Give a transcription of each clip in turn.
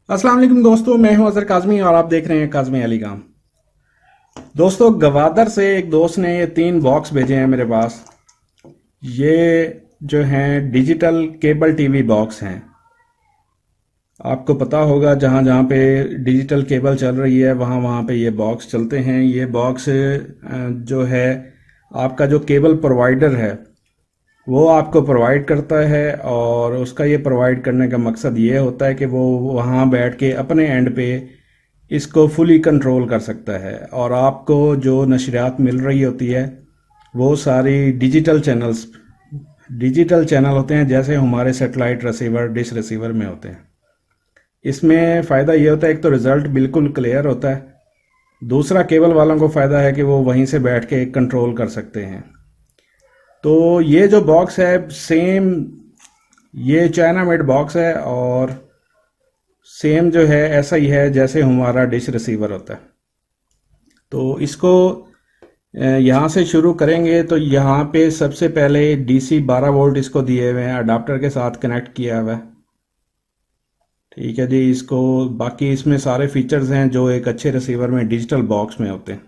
अस्सलाम वालेकुम दोस्तों, मैं हूं अजहर काज़मी और आप देख रहे हैं काज़मी अली काम। दोस्तों, गवादर से एक दोस्त ने ये 3 बॉक्स भेजे हैं मेरे पास। ये जो हैं डिजिटल केबल टीवी बॉक्स हैं। आपको पता होगा जहां जहां पे डिजिटल केबल चल रही है वहां वहां पे ये बॉक्स चलते हैं। ये बॉक्स जो है आपका जो केबल प्रोवाइडर है वो आपको प्रोवाइड करता है, और उसका ये प्रोवाइड करने का मकसद ये होता है कि वो वहाँ बैठ के अपने एंड पे इसको फुली कंट्रोल कर सकता है, और आपको जो नशरियात मिल रही होती है वो सारी डिजिटल चैनल होते हैं, जैसे हमारे सेटेलाइट रिसीवर डिश रिसीवर में होते हैं। इसमें फ़ायदा ये होता है, एक तो रिज़ल्ट बिल्कुल क्लियर होता है, दूसरा केबल वालों को फ़ायदा है कि वो वहीं से बैठ के कंट्रोल कर सकते हैं। तो ये जो बॉक्स है सेम ये चाइना मेड बॉक्स है, और सेम जो है ऐसा ही है जैसे हमारा डिश रिसीवर होता है। तो इसको यहाँ से शुरू करेंगे। तो यहाँ पे सबसे पहले डीसी 12 वोल्ट इसको दिए हुए हैं, अडाप्टर के साथ कनेक्ट किया हुआ है। ठीक है जी। इसको बाकी इसमें सारे फीचर्स हैं जो एक अच्छे रिसीवर में डिजिटल बॉक्स में होते हैं।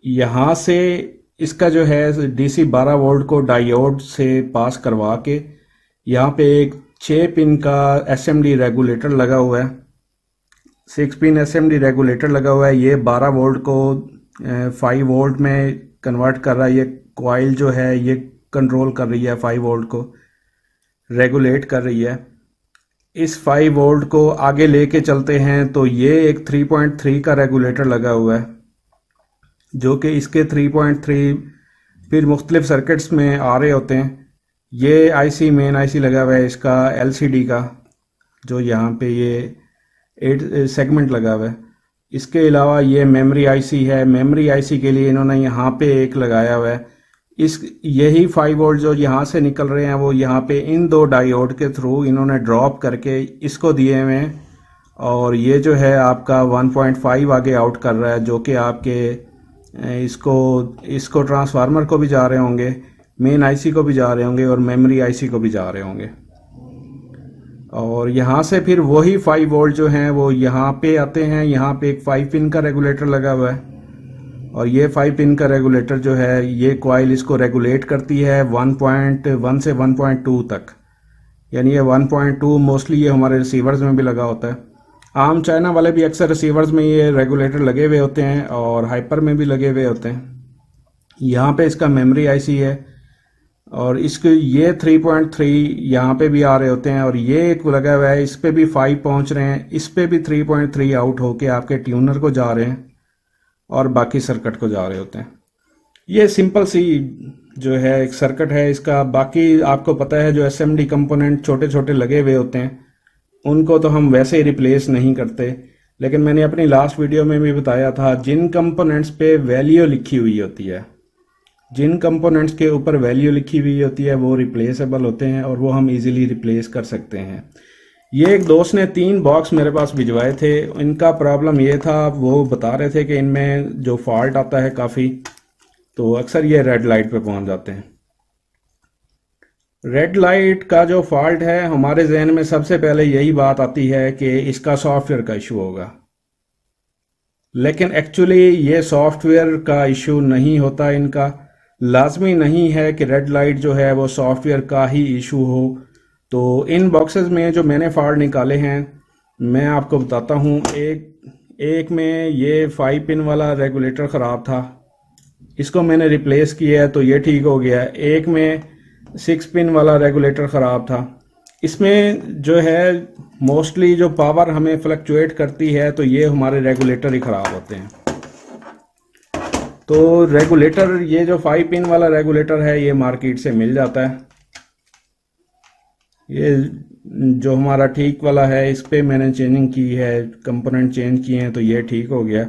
यहाँ से इसका जो है डीसी 12 वोल्ट को डायोड से पास करवा के यहाँ पे एक 6 पिन का एसएमडी रेगुलेटर लगा हुआ है। 6 पिन एसएमडी रेगुलेटर लगा हुआ है। ये 12 वोल्ट को 5 वोल्ट में कन्वर्ट कर रहा है। ये कॉइल जो है ये कंट्रोल कर रही है, 5 वोल्ट को रेगुलेट कर रही है। इस 5 वोल्ट को आगे लेके चलते हैं तो ये एक 3.3 का रेगुलेटर लगा हुआ है, जो कि इसके 3.3 फिर मुख्तलिफ सर्किट्स में आ रहे होते हैं। ये आईसी मेन आईसी लगा हुआ है इसका एलसीडी का, जो यहाँ पे ये 8 सेगमेंट लगा हुआ है। इसके अलावा ये मेमोरी आईसी है। मेमोरी आईसी के लिए इन्होंने यहाँ पे एक लगाया हुआ है। इस यही 5 वोल्ट जो यहाँ से निकल रहे हैं वो यहाँ पे इन 2 डायोड के थ्रू इन्होंने ड्रॉप करके इसको दिए हुए हैं, और ये जो है आपका 1.5 आगे आउट कर रहा है, जो कि आपके इसको ट्रांसफार्मर को भी जा रहे होंगे, मेन आईसी को भी जा रहे होंगे, और मेमोरी आईसी को भी जा रहे होंगे। और यहाँ से फिर वही 5 वोल्ट जो हैं वो यहाँ पे आते हैं। यहाँ पे एक 5 पिन का रेगुलेटर लगा हुआ है, और ये 5 पिन का रेगुलेटर जो है ये कॉइल इसको रेगुलेट करती है 1.1 से 1.2 तक। यानी ये 1.2 मोस्टली ये हमारे रिसीवर्स में भी लगा होता है। आम चाइना वाले भी अक्सर रिसीवर्स में ये रेगुलेटर लगे हुए होते हैं, और हाइपर में भी लगे हुए होते हैं। यहाँ पे इसका मेमोरी आईसी है, और इसके ये 3.3 यहाँ पे भी आ रहे होते हैं, और ये एक लगा हुआ है, इस पे भी 5 पहुँच रहे हैं, इस पे भी 3.3 आउट होके आपके ट्यूनर को जा रहे हैं और बाकी सर्किट को जा रहे होते हैं। ये सिंपल सी जो है एक सर्किट है इसका। बाकी आपको पता है जो एसएमडी कंपोनेंट छोटे छोटे लगे हुए होते हैं उनको तो हम वैसे ही रिप्लेस नहीं करते, लेकिन मैंने अपनी लास्ट वीडियो में भी बताया था जिन कंपोनेंट्स पे वैल्यू लिखी हुई होती है, जिन कंपोनेंट्स के ऊपर वैल्यू लिखी हुई होती है वो रिप्लेसेबल होते हैं, और वो हम इजीली रिप्लेस कर सकते हैं। ये एक दोस्त ने 3 बॉक्स मेरे पास भिजवाए थे। इनका प्रॉब्लम ये था, वो बता रहे थे कि इनमें जो फॉल्ट आता है काफ़ी, तो अक्सर ये रेड लाइट पे पहुंच जाते हैं। रेड लाइट का जो फॉल्ट है हमारे जहन में सबसे पहले यही बात आती है कि इसका सॉफ्टवेयर का इशू होगा, लेकिन एक्चुअली ये सॉफ्टवेयर का इशू नहीं होता। इनका लाजमी नहीं है कि रेड लाइट जो है वो सॉफ्टवेयर का ही इशू हो। तो इन बॉक्सेस में जो मैंने फॉल्ट निकाले हैं मैं आपको बताता हूँ। एक में ये 5 पिन वाला रेगुलेटर ख़राब था, इसको मैंने रिप्लेस किया है तो ये ठीक हो गया। एक में 6 पिन वाला रेगुलेटर ख़राब था। इसमें जो है मोस्टली जो पावर हमें फ्लक्चुएट करती है तो ये हमारे रेगुलेटर ही ख़राब होते हैं। तो रेगुलेटर ये जो 5 पिन वाला रेगुलेटर है ये मार्केट से मिल जाता है। ये जो हमारा ठीक वाला है इस पे मैंने चेंजिंग की है, कंपोनेंट चेंज किए हैं तो ये ठीक हो गया।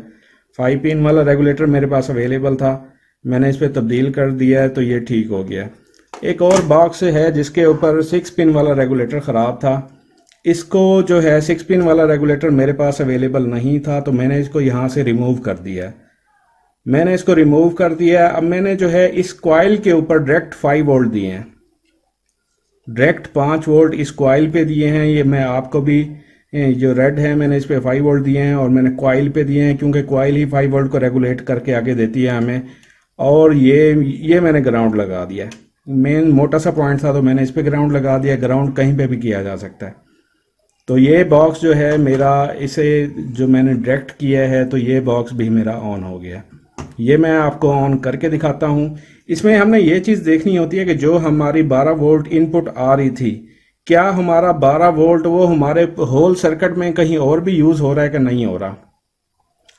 5 पिन वाला रेगुलेटर मेरे पास अवेलेबल था, मैंने इस पे तब्दील कर दिया है तो ये ठीक हो गया। एक और बॉक्स है जिसके ऊपर 6 पिन वाला रेगुलेटर ख़राब था। इसको जो है 6 पिन वाला रेगुलेटर मेरे पास अवेलेबल नहीं था, तो मैंने इसको यहाँ से रिमूव कर दिया। मैंने इसको रिमूव कर दिया। अब मैंने जो है इस कॉइल के ऊपर डायरेक्ट 5 वोल्ट दिए हैं। डायरेक्ट 5 वोल्ट इस कॉइल पे दिए हैं। ये मैं आपको भी जो रेड है मैंने इस पे 5 वोल्ट दिए हैं और मैंने कॉइल पे दिए हैं, क्योंकि कॉइल ही 5 वोल्ट को रेगुलेट करके आगे देती है हमें। और ये मैंने ग्राउंड लगा दिया है। मेन मोटा सा पॉइंट था तो मैंने इस पे ग्राउंड लगा दिया। ग्राउंड कहीं पे भी किया जा सकता है। तो ये बॉक्स जो है मेरा, इसे जो मैंने डायरेक्ट किया है तो ये बॉक्स भी मेरा ऑन हो गया। ये मैं आपको ऑन करके दिखाता हूँ। इसमें हमने ये चीज़ देखनी होती है कि जो हमारी 12 वोल्ट इनपुट आ रही थी, क्या हमारा 12 वोल्ट वो हमारे होल सर्किट में कहीं और भी यूज़ हो रहा है कि नहीं हो रहा।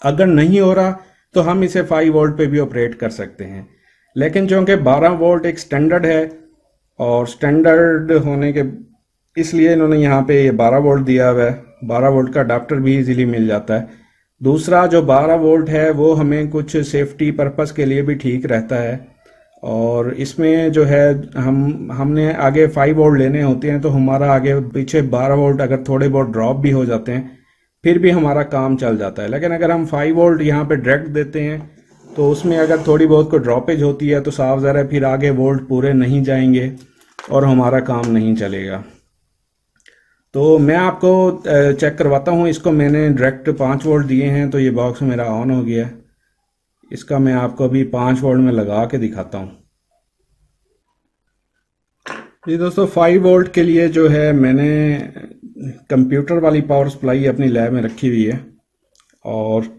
अगर नहीं हो रहा तो हम इसे 5 वोल्ट पे भी ऑपरेट कर सकते हैं। लेकिन चूंकि 12 वोल्ट एक स्टैंडर्ड है और स्टैंडर्ड होने के इसलिए इन्होंने यहाँ पे ये 12 वोल्ट दिया हुआ है। 12 वोल्ट का अडाप्टर भी इजीली मिल जाता है। दूसरा जो 12 वोल्ट है वो हमें कुछ सेफ्टी पर्पस के लिए भी ठीक रहता है। और इसमें जो है हमने आगे 5 वोल्ट लेने होते हैं तो हमारा आगे पीछे 12 वोल्ट अगर थोड़े बहुत ड्रॉप भी हो जाते हैं फिर भी हमारा काम चल जाता है। लेकिन अगर हम 5 वोल्ट यहाँ पे डायरेक्ट देते हैं तो उसमें अगर थोड़ी बहुत कोई ड्रॉपेज होती है तो साफ ज़रा है फिर आगे वोल्ट पूरे नहीं जाएंगे और हमारा काम नहीं चलेगा। तो मैं आपको चेक करवाता हूँ। इसको मैंने डायरेक्ट 5 वोल्ट दिए हैं तो ये बॉक्स मेरा ऑन हो गया। इसका मैं आपको अभी 5 वोल्ट में लगा के दिखाता हूँ। जी दोस्तों, 5 वोल्ट के लिए जो है मैंने कंप्यूटर वाली पावर सप्लाई अपनी लैब में रखी हुई है और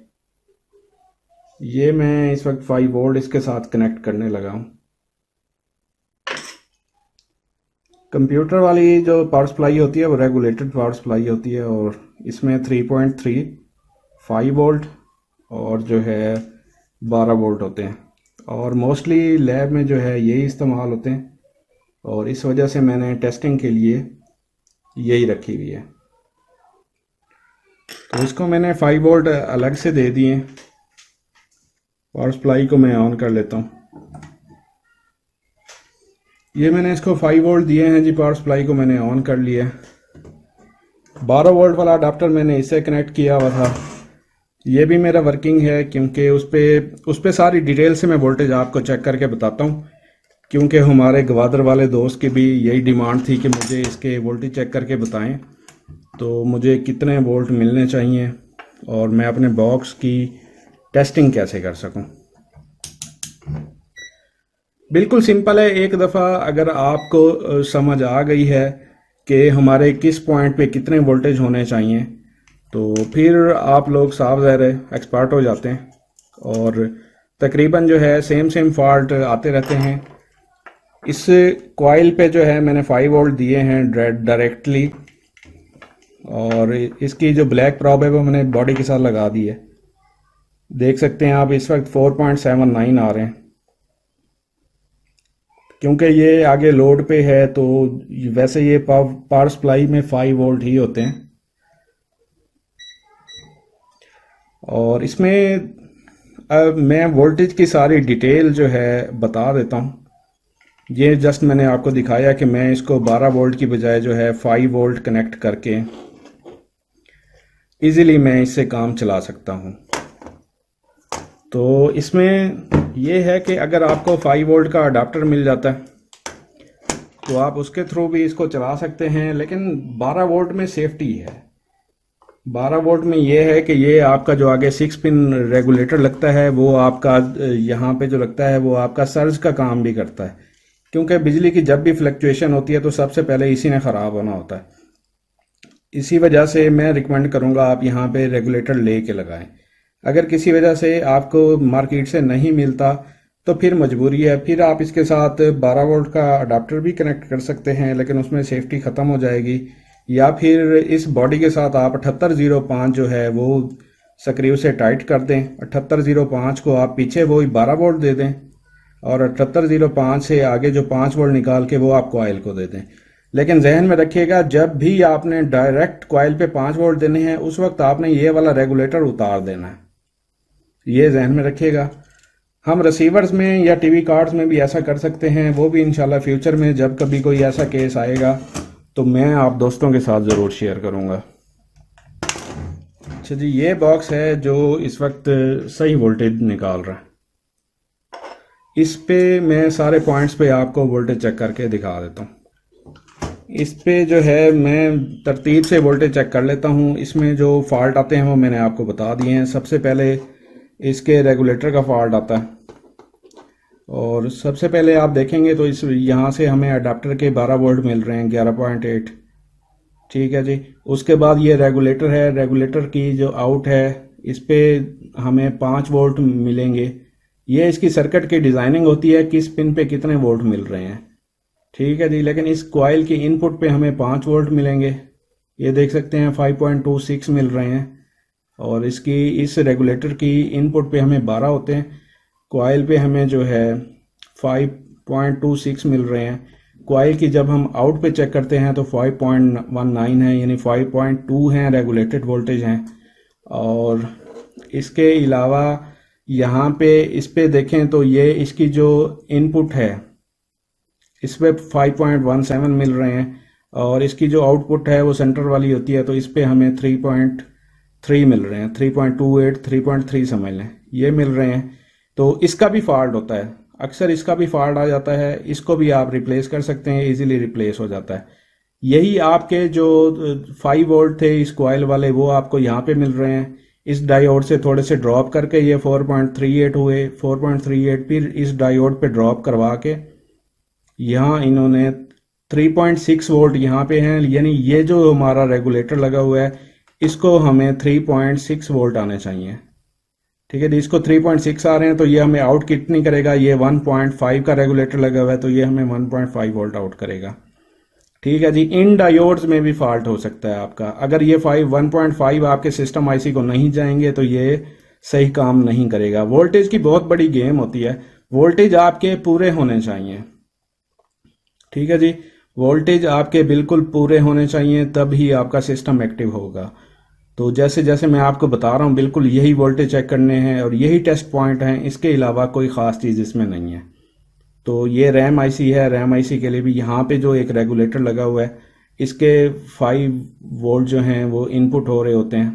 ये मैं इस वक्त 5 वोल्ट इसके साथ कनेक्ट करने लगा हूँ। कंप्यूटर वाली जो पावर सप्लाई होती है वो रेगुलेटेड पावर सप्लाई होती है और इसमें 3.3 5 वोल्ट और जो है 12 वोल्ट होते हैं और मोस्टली लैब में जो है यही इस्तेमाल होते हैं और इस वजह से मैंने टेस्टिंग के लिए यही रखी हुई है। तो इसको मैंने 5 वोल्ट अलग से दे दिए। पावर सप्लाई को मैं ऑन कर लेता हूँ। ये मैंने इसको 5 वोल्ट दिए हैं जी। पावर सप्लाई को मैंने ऑन कर लिया। 12 वोल्ट वाला अडाप्टर मैंने इससे कनेक्ट किया हुआ था। ये भी मेरा वर्किंग है क्योंकि उस पे सारी डिटेल से मैं वोल्टेज आपको चेक करके बताता हूँ, क्योंकि हमारे गवादर वाले दोस्त की भी यही डिमांड थी कि मुझे इसके वोल्टेज चेक करके बताएं तो मुझे कितने वोल्ट मिलने चाहिए और मैं अपने बॉक्स की टेस्टिंग कैसे कर सकूं। बिल्कुल सिंपल है। एक दफ़ा अगर आपको समझ आ गई है कि हमारे किस पॉइंट पे कितने वोल्टेज होने चाहिए तो फिर आप लोग साफ ज़ाहिर है एक्सपर्ट हो जाते हैं और तकरीबन जो है सेम फॉल्ट आते रहते हैं। इस कॉइल पे जो है मैंने 5 वोल्ट दिए हैं डायरेक्टली और इसकी जो ब्लैक प्रॉब है वो मैंने बॉडी के साथ लगा दी है। देख सकते हैं आप इस वक्त 4.79 आ रहे हैं। क्योंकि ये आगे लोड पे है तो वैसे ये पावर सप्लाई में 5 वोल्ट ही होते हैं। और इसमें मैं वोल्टेज की सारी डिटेल जो है बता देता हूँ। ये जस्ट मैंने आपको दिखाया कि मैं इसको 12 वोल्ट की बजाय जो है 5 वोल्ट कनेक्ट करके इजीली मैं इससे काम चला सकता हूँ। तो इसमें यह है कि अगर आपको 5 वोल्ट का अडाप्टर मिल जाता है तो आप उसके थ्रू भी इसको चला सकते हैं। लेकिन 12 वोल्ट में सेफ्टी है। 12 वोल्ट में ये है कि ये आपका जो आगे 6 पिन रेगुलेटर लगता है वो आपका यहाँ पे जो लगता है वो आपका सर्ज का काम भी करता है, क्योंकि बिजली की जब भी फ्लक्चुएशन होती है तो सबसे पहले इसी ने ख़राब होना होता है। इसी वजह से मैं रिकमेंड करूँगा आप यहाँ पे रेगुलेटर ले के लगाएं। अगर किसी वजह से आपको मार्केट से नहीं मिलता तो फिर मजबूरी है, फिर आप इसके साथ 12 वोल्ट का अडाप्टर भी कनेक्ट कर सकते हैं लेकिन उसमें सेफ्टी ख़त्म हो जाएगी। या फिर इस बॉडी के साथ आप 7805 जो है वो स्क्रू से टाइट कर दें। 7805 को आप पीछे वो 12 वोल्ट दे दें और 7805 से आगे जो 5 वोल्ट निकाल के वो आप कॉइल को दे दें। लेकिन जहन में रखिएगा जब भी आपने डायरेक्ट कॉइल पे 5 वोल्ट देने हैं उस वक्त आपने ये वाला रेगुलेटर उतार देना है। ये जहन में रखिएगा। हम रिसीवर्स में या टीवी कार्ड्स में भी ऐसा कर सकते हैं, वो भी इंशाल्लाह फ्यूचर में जब कभी कोई ऐसा केस आएगा तो मैं आप दोस्तों के साथ ज़रूर शेयर करूँगा। अच्छा जी, ये बॉक्स है जो इस वक्त सही वोल्टेज निकाल रहा है। इस पे मैं सारे पॉइंट्स पे आपको वोल्टेज चेक करके दिखा देता हूँ। इस पे जो है मैं तरतीब से वोल्टेज चेक कर लेता हूँ। इसमें जो फॉल्ट आते हैं वो मैंने आपको बता दिए हैं। सबसे पहले इसके रेगुलेटर का फॉल्ट आता है, और सबसे पहले आप देखेंगे तो इस यहाँ से हमें अडाप्टर के 12 वोल्ट मिल रहे हैं, 11.8। ठीक है जी। उसके बाद ये रेगुलेटर है, रेगुलेटर की जो आउट है इस पे हमें 5 वोल्ट मिलेंगे। ये इसकी सर्किट की डिज़ाइनिंग होती है, किस पिन पे कितने वोल्ट मिल रहे हैं। ठीक है जी। लेकिन इस कॉइल की इनपुट पे हमें 5 वोल्ट मिलेंगे, ये देख सकते हैं 5.26 मिल रहे हैं। और इसकी इस रेगुलेटर की इनपुट पे हमें 12 होते हैं, कॉइल पे हमें जो है 5.26 मिल रहे हैं। कॉइल की जब हम आउट पे चेक करते हैं तो 5.19 है, यानी 5.2 हैं रेगुलेटेड वोल्टेज हैं। और इसके अलावा यहाँ पे इस पे देखें तो ये इसकी जो इनपुट है इस पे 5.17 मिल रहे हैं, और इसकी जो आउटपुट है वो सेंटर वाली होती है, तो इस पे हमें 3.3 मिल रहे हैं। 3.28 3.3 समझ लें, ये मिल रहे हैं। तो इसका भी फॉल्ट होता है, अक्सर इसका भी फॉल्ट आ जाता है। इसको भी आप रिप्लेस कर सकते हैं, इजीली रिप्लेस हो जाता है। यही आपके जो 5 वोल्ट थे इस कॉइल वाले वो आपको यहाँ पे मिल रहे हैं। इस डायोड से थोड़े से ड्रॉप करके ये 4.38 हुए, 4.38 फिर इस डायोड पे ड्रॉप करवा के यहाँ इन्होंने 3.6 वोल्ट यहाँ पे हैं, यानी ये जो हमारा रेगुलेटर लगा हुआ है इसको हमें 3.6 वोल्ट आने चाहिए। ठीक है जी। इसको 3.6 आ रहे हैं तो ये हमें आउट कितनी करेगा, ये 1.5 का रेगुलेटर लगा हुआ है तो ये हमें 1.5 वोल्ट आउट करेगा। ठीक है जी। इन डायोड्स में भी फॉल्ट हो सकता है आपका, अगर ये 1.5 आपके सिस्टम आईसी को नहीं जाएंगे तो ये सही काम नहीं करेगा। वोल्टेज की बहुत बड़ी गेम होती है, वोल्टेज आपके पूरे होने चाहिए। ठीक है जी। वोल्टेज आपके बिल्कुल पूरे होने चाहिए, तब ही आपका सिस्टम एक्टिव होगा। तो जैसे जैसे मैं आपको बता रहा हूँ बिल्कुल यही वोल्टेज चेक करने हैं और यही टेस्ट पॉइंट हैं, इसके अलावा कोई ख़ास चीज़ इसमें नहीं है। तो ये रैम आईसी है, रैम आईसी के लिए भी यहाँ पे जो एक रेगुलेटर लगा हुआ है इसके 5 वोल्ट जो हैं वो इनपुट हो रहे होते हैं।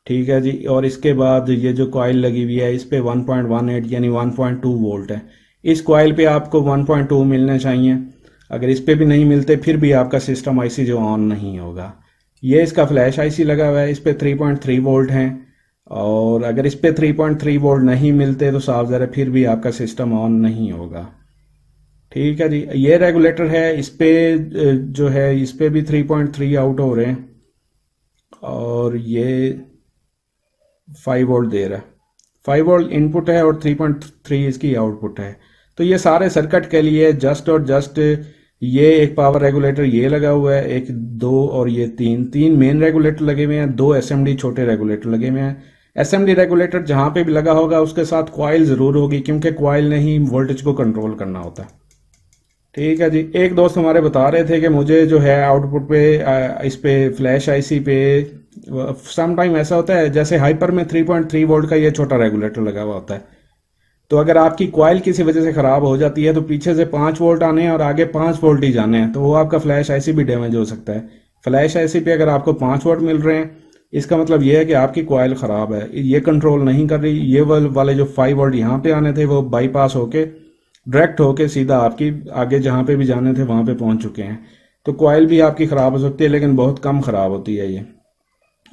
ठीक है जी। और इसके बाद ये जो कॉइल लगी हुई है इस पे 1.18 यानी 1.2 वोल्ट है। इस कॉइल पे आपको 1.2 मिलने चाहिए, अगर इस पे भी नहीं मिलते फिर भी आपका सिस्टम आईसी जो ऑन नहीं होगा। ये इसका फ्लैश आईसी लगा हुआ है, इस पे 3.3 वोल्ट हैं, और अगर इस पे 3.3 वोल्ट नहीं मिलते तो साफ ज़रा फिर भी आपका सिस्टम ऑन नहीं होगा। ठीक है जी। ये रेगुलेटर है, इस पे जो है इस पे भी 3.3 आउट हो रहे हैं, और ये 5 वोल्ट दे रहा है। 5 वोल्ट इनपुट है और 3.3 इसकी आउटपुट है। तो ये सारे सर्किट के लिए जस्ट और जस्ट ये एक पावर रेगुलेटर ये लगा हुआ है, एक 2 और ये 3 मेन रेगुलेटर लगे हुए हैं, 2 एसएमडी छोटे रेगुलेटर लगे हुए हैं। एसएमडी रेगुलेटर जहां पे भी लगा होगा उसके साथ कॉइल जरूर होगी, क्योंकि कॉइल ने ही वोल्टेज को कंट्रोल करना होता है। ठीक है जी। एक दोस्त हमारे बता रहे थे कि मुझे जो है आउटपुट पे इस पे फ्लैश आईसी पे सम टाइम ऐसा होता है जैसे हाइपर में 3.3 वोल्ट का ये छोटा रेगुलेटर लगा हुआ होता है, तो अगर आपकी कॉइल किसी वजह से खराब हो जाती है तो पीछे से 5 वोल्ट आने हैं और आगे 5 वोल्ट ही जाने हैं, तो वो आपका फ्लैश आईसी भी डैमेज हो सकता है। फ्लैश आईसी पे अगर आपको 5 वोल्ट मिल रहे हैं इसका मतलब ये है कि आपकी कॉइल खराब है, ये कंट्रोल नहीं कर रही। ये वाले जो 5 वोल्ट यहाँ पे आने थे वो बाईपास होके डायरेक्ट होके सीधा आपकी आगे जहाँ पे भी जाने थे वहां पे पहुंच चुके हैं। तो कॉइल भी आपकी खराब हो सकती है, लेकिन बहुत कम खराब होती है ये।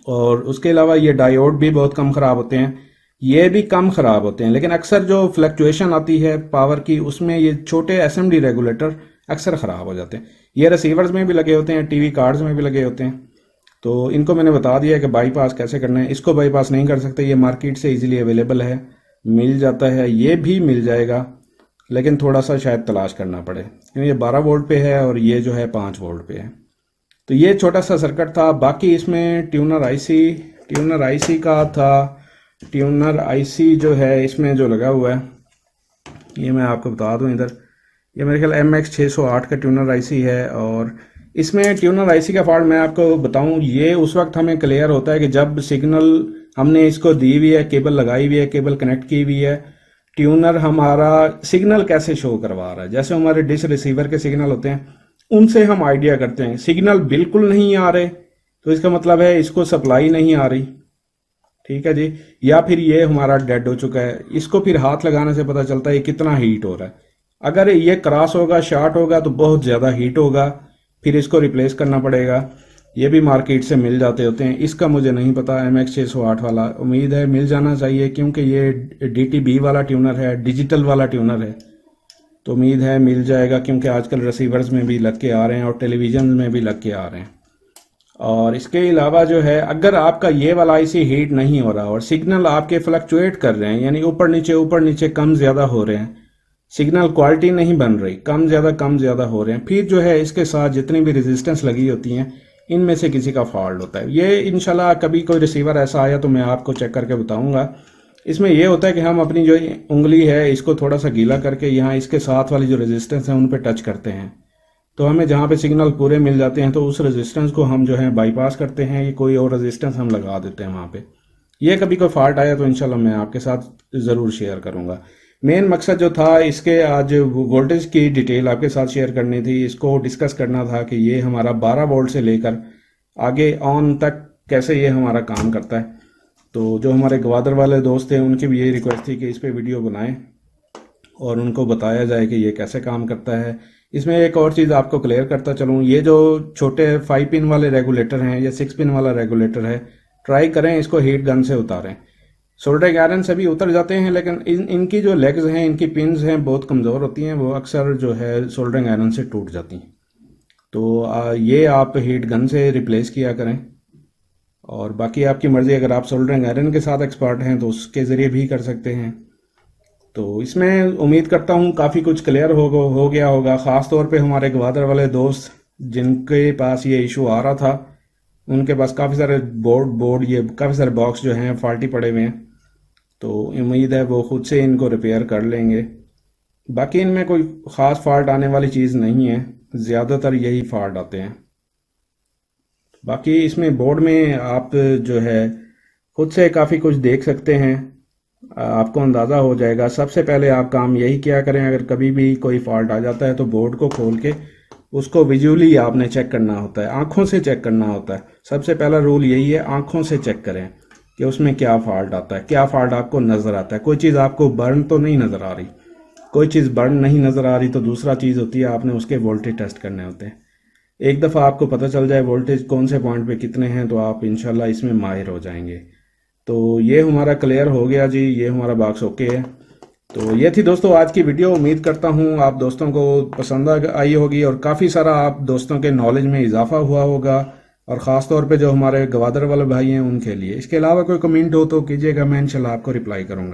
और उसके अलावा ये डायोड भी बहुत कम खराब होते हैं, ये भी कम खराब होते हैं, लेकिन अक्सर जो फ्लक्चुएशन आती है पावर की उसमें ये छोटे एसएमडी रेगुलेटर अक्सर ख़राब हो जाते हैं। ये रिसीवर्स में भी लगे होते हैं, टीवी कार्ड्स में भी लगे होते हैं। तो इनको मैंने बता दिया कि बाईपास कैसे करना है। इसको बाईपास नहीं कर सकते, ये मार्केट से इजीली अवेलेबल है, मिल जाता है, ये भी मिल जाएगा, लेकिन थोड़ा सा शायद तलाश करना पड़े, क्योंकि ये 12 वोल्ट पे है और ये जो है 5 वोल्ट पे है। तो ये छोटा सा सर्किट था। बाकी इसमें ट्यूनर आईसी का था। ट्यूनर आईसी जो है इसमें जो लगा हुआ है ये मैं आपको बता दूं, इधर ये मेरे ख्याल MX608 का ट्यूनर आईसी है। और इसमें ट्यूनर आईसी का फॉल्ट मैं आपको बताऊं, ये उस वक्त हमें क्लियर होता है कि जब सिग्नल हमने इसको दी हुई है, केबल लगाई हुई है, केबल कनेक्ट की हुई है, ट्यूनर हमारा सिग्नल कैसे शो करवा रहा है। जैसे हमारे डिश रिसीवर के सिग्नल होते हैं उनसे हम आइडिया करते हैं, सिग्नल बिल्कुल नहीं आ रहे तो इसका मतलब है इसको सप्लाई नहीं आ रही। ठीक है जी। या फिर ये हमारा डेड हो चुका है, इसको फिर हाथ लगाने से पता चलता है ये कितना हीट हो रहा है। अगर ये क्रॉस होगा, शॉर्ट होगा तो बहुत ज़्यादा हीट होगा, फिर इसको रिप्लेस करना पड़ेगा। ये भी मार्केट से मिल जाते होते हैं, इसका मुझे नहीं पता MX 608 वाला, उम्मीद है मिल जाना चाहिए क्योंकि ये DTB वाला ट्यूनर है, डिजिटल वाला ट्यूनर है, तो उम्मीद है मिल जाएगा क्योंकि आजकल रिसीवर्स में भी लग के आ रहे हैं और टेलीविज़न में भी लग के आ रहे हैं। और इसके अलावा जो है, अगर आपका ये वाला IC हीट नहीं हो रहा और सिग्नल आपके फ्लक्चुएट कर रहे हैं, यानी ऊपर नीचे कम ज़्यादा हो रहे हैं, सिग्नल क्वालिटी नहीं बन रही, कम ज़्यादा हो रहे हैं, फिर जो है इसके साथ जितनी भी रेजिस्टेंस लगी होती हैं इनमें से किसी का फॉल्ट होता है। ये इंशाल्लाह कभी कोई रिसीवर ऐसा आया तो मैं आपको चेक करके बताऊंगा। इसमें यह होता है कि हम अपनी जो उंगली है इसको थोड़ा सा गीला करके यहाँ इसके साथ वाली जो रेजिस्टेंस है उन पे टच करते हैं, तो हमें जहाँ पे सिग्नल पूरे मिल जाते हैं तो उस रेजिस्टेंस को हम जो है बाईपास करते हैं, ये कोई और रेजिस्टेंस हम लगा देते हैं वहाँ पे। ये कभी कोई फॉल्ट आया तो इंशाल्लाह मैं आपके साथ ज़रूर शेयर करूँगा। मेन मकसद जो था इसके, आज वोल्टेज की डिटेल आपके साथ शेयर करनी थी, इसको डिस्कस करना था कि ये हमारा 12 वोल्ट से लेकर आगे ऑन तक कैसे ये हमारा काम करता है। तो जो हमारे ग्वादर वाले दोस्त हैं उनकी भी यही रिक्वेस्ट थी कि इस पे वीडियो बनाएं और उनको बताया जाए कि ये कैसे काम करता है। इसमें एक और चीज़ आपको क्लियर करता चलूँ, ये जो छोटे 5 पिन वाले रेगुलेटर हैं या 6 पिन वाला रेगुलेटर है, ट्राई करें इसको हीट गन से उतारें। सोल्डरिंग आयरन से भी उतर जाते हैं, लेकिन इनकी जो लेग्स हैं, इनकी पिन्स हैं, बहुत कमज़ोर होती हैं, वो अक्सर जो है सोल्डरिंग आयरन से टूट जाती हैं। तो ये आप हीट गन से रिप्लेस किया करें, और बाकी आपकी मर्ज़ी, अगर आप सोल्डरिंग आयरन के साथ एक्सपर्ट हैं तो उसके ज़रिए भी कर सकते हैं। तो इसमें उम्मीद करता हूँ काफ़ी कुछ क्लियर हो गया होगा। ख़ास तौर पे हमारे ग्वादर वाले दोस्त जिनके पास ये इशू आ रहा था, उनके पास काफ़ी सारे ये काफ़ी सारे बॉक्स जो हैं फॉल्टी पड़े हुए हैं, तो उम्मीद है वो खुद से इनको रिपेयर कर लेंगे। बाकी इनमें कोई ख़ास फॉल्ट आने वाली चीज़ नहीं है, ज़्यादातर यही फॉल्ट आते हैं। बाकी इसमें बोर्ड में आप जो है खुद से काफ़ी कुछ देख सकते हैं, आपको अंदाज़ा हो जाएगा। सबसे पहले आप काम यही किया करें, अगर कभी भी कोई फॉल्ट आ जाता है तो बोर्ड को खोल के उसको विजुअली आपने चेक करना होता है, आंखों से चेक करना होता है। सबसे पहला रूल यही है, आंखों से चेक करें कि उसमें क्या फॉल्ट आता है, क्या फॉल्ट आपको नज़र आता है। कोई चीज़ आपको बर्न तो नहीं नज़र आ रही, कोई चीज़ बर्न नहीं नज़र आ रही तो दूसरा चीज़ होती है आपने उसके वोल्टेज टेस्ट करने होते हैं। एक दफ़ा आपको पता चल जाए वोल्टेज कौन से पॉइंट पे कितने हैं तो आप इंशाल्लाह इसमें माहिर हो जाएंगे। तो ये हमारा क्लियर हो गया जी, ये हमारा बॉक्स ओके है। तो ये थी दोस्तों आज की वीडियो। उम्मीद करता हूँ आप दोस्तों को पसंद आई होगी और काफ़ी सारा आप दोस्तों के नॉलेज में इजाफा हुआ होगा, और ख़ास तौर पे जो हमारे ग्वादर वाले भाई हैं उनके लिए। इसके अलावा कोई कमेंट हो तो कीजिएगा, मैं इंशाल्लाह आपको रिप्लाई करूँगा।